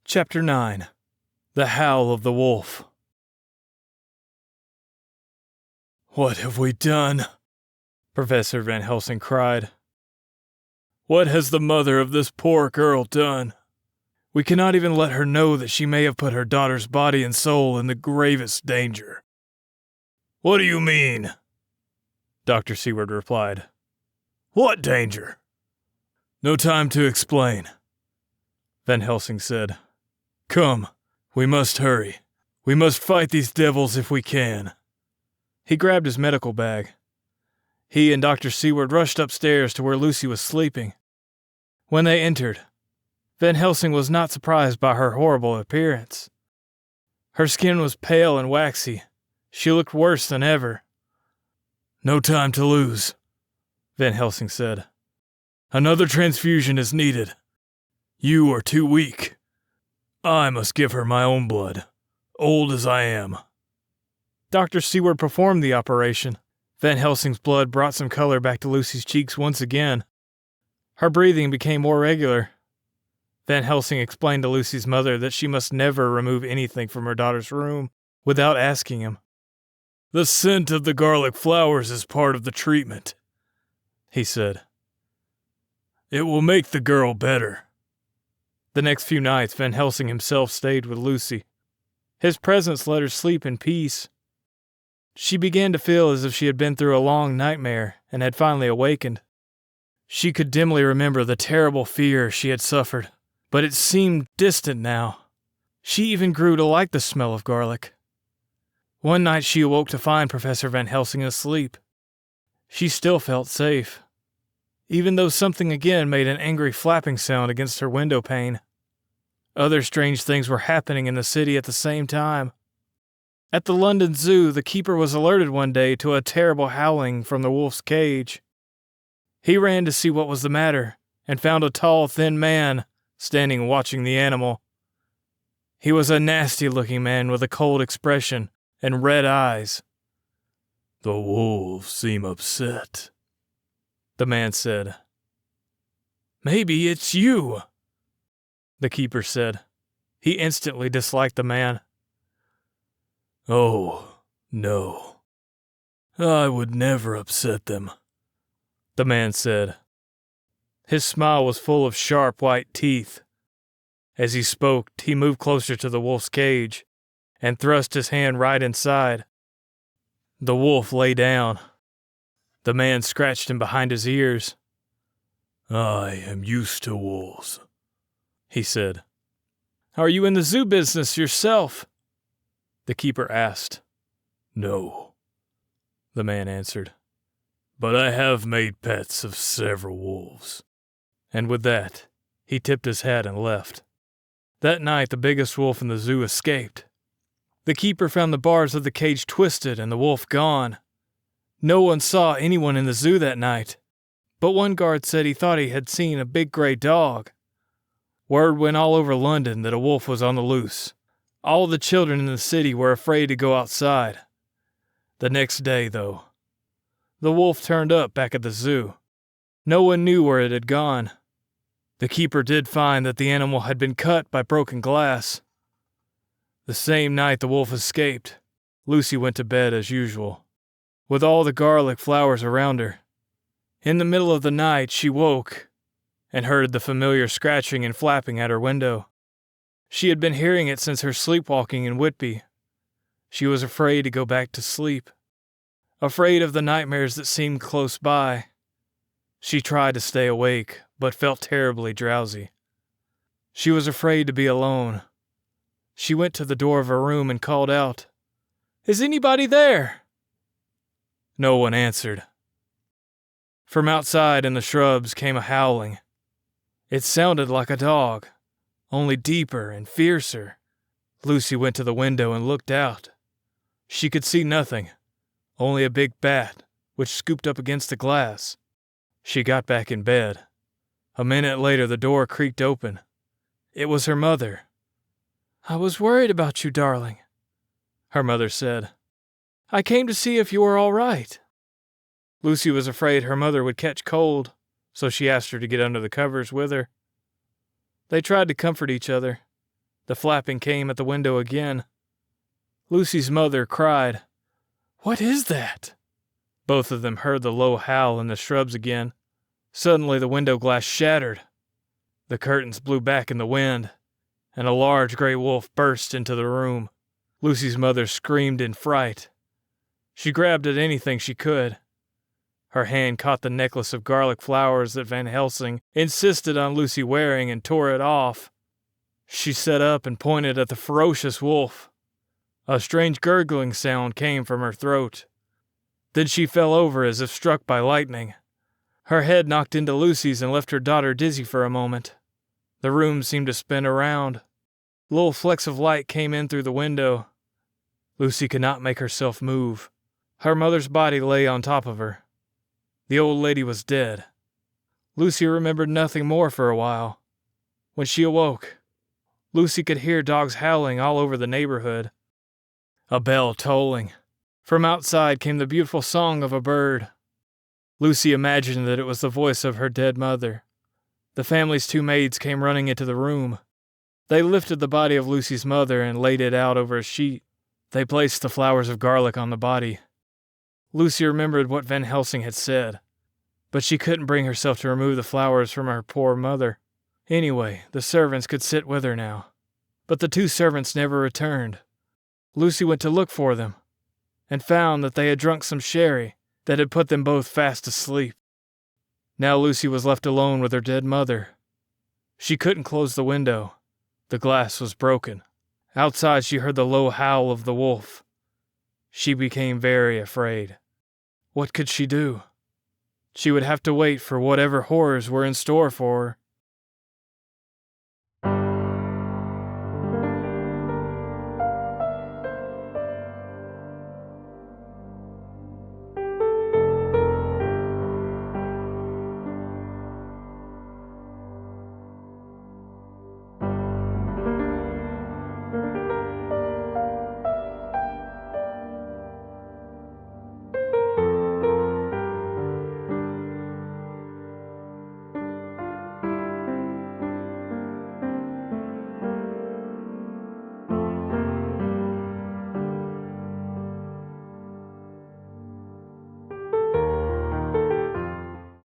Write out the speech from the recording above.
Chapter 9. The Howl of the Wolf. "What have we done?" Professor Van Helsing cried. "What has the mother of this poor girl done? We cannot even let her know that she may have put her daughter's body and soul in the gravest danger." "What do you mean?" Dr. Seward replied. "What danger?" "No time to explain," Van Helsing said. "Come, we must hurry. We must fight these devils if we can." He grabbed his medical bag. He and Dr. Seward rushed upstairs to where Lucy was sleeping. When they entered, Van Helsing was not surprised by her horrible appearance. Her skin was pale and waxy. She looked worse than ever. "No time to lose," Van Helsing said. "Another transfusion is needed. You are too weak. I must give her my own blood, old as I am." Dr. Seward performed the operation. Van Helsing's blood brought some color back to Lucy's cheeks once again. Her breathing became more regular. Van Helsing explained to Lucy's mother that she must never remove anything from her daughter's room without asking him. "The scent of the garlic flowers is part of the treatment," he said. "It will make the girl better." The next few nights, Van Helsing himself stayed with Lucy. His presence let her sleep in peace. She began to feel as if she had been through a long nightmare and had finally awakened. She could dimly remember the terrible fear she had suffered, but it seemed distant now. She even grew to like the smell of garlic. One night she awoke to find Professor Van Helsing asleep. She still felt safe, even though something again made an angry flapping sound against her window pane. Other strange things were happening in the city at the same time. At the London Zoo, the keeper was alerted one day to a terrible howling from the wolf's cage. He ran to see what was the matter and found a tall, thin man standing watching the animal. He was a nasty-looking man with a cold expression and red eyes. "The wolves seem upset," the man said. "Maybe it's you," the keeper said. He instantly disliked the man. "Oh, no. I would never upset them," the man said. His smile was full of sharp white teeth. As he spoke, he moved closer to the wolf's cage and thrust his hand right inside. The wolf lay down. The man scratched him behind his ears. "I am used to wolves," he said. "Are you in the zoo business yourself?" the keeper asked. "No," the man answered. "But I have made pets of several wolves." And with that, he tipped his hat and left. That night, the biggest wolf in the zoo escaped. The keeper found the bars of the cage twisted and the wolf gone. No one saw anyone in the zoo that night, but one guard said he thought he had seen a big gray dog. Word went all over London that a wolf was on the loose. All the children in the city were afraid to go outside. The next day, though, the wolf turned up back at the zoo. No one knew where it had gone. The keeper did find that the animal had been cut by broken glass. The same night the wolf escaped, Lucy went to bed as usual, with all the garlic flowers around her. In the middle of the night, she woke and heard the familiar scratching and flapping at her window. She had been hearing it since her sleepwalking in Whitby. She was afraid to go back to sleep, afraid of the nightmares that seemed close by. She tried to stay awake, but felt terribly drowsy. She was afraid to be alone. She went to the door of her room and called out, "Is anybody there?" No one answered. From outside in the shrubs came a howling. It sounded like a dog, only deeper and fiercer. Lucy went to the window and looked out. She could see nothing, only a big bat, which scooped up against the glass. She got back in bed. A minute later, the door creaked open. It was her mother. "I was worried about you, darling," her mother said. "I came to see if you were all right." Lucy was afraid her mother would catch cold, so she asked her to get under the covers with her. They tried to comfort each other. The flapping came at the window again. Lucy's mother cried, "What is that?" Both of them heard the low howl in the shrubs again. Suddenly the window glass shattered. The curtains blew back in the wind, and a large gray wolf burst into the room. Lucy's mother screamed in fright. She grabbed at anything she could. Her hand caught the necklace of garlic flowers that Van Helsing insisted on Lucy wearing and tore it off. She sat up and pointed at the ferocious wolf. A strange gurgling sound came from her throat. Then she fell over as if struck by lightning. Her head knocked into Lucy's and left her daughter dizzy for a moment. The room seemed to spin around. Little flecks of light came in through the window. Lucy could not make herself move. Her mother's body lay on top of her. The old lady was dead. Lucy remembered nothing more for a while. When she awoke, Lucy could hear dogs howling all over the neighborhood. A bell tolling. From outside came the beautiful song of a bird. Lucy imagined that it was the voice of her dead mother. The family's 2 maids came running into the room. They lifted the body of Lucy's mother and laid it out over a sheet. They placed the flowers of garlic on the body. Lucy remembered what Van Helsing had said, but she couldn't bring herself to remove the flowers from her poor mother. Anyway, the servants could sit with her now. But the 2 servants never returned. Lucy went to look for them, and found that they had drunk some sherry that had put them both fast asleep. Now Lucy was left alone with her dead mother. She couldn't close the window. The glass was broken. Outside she heard the low howl of the wolf. She became very afraid. What could she do? She would have to wait for whatever horrors were in store for her.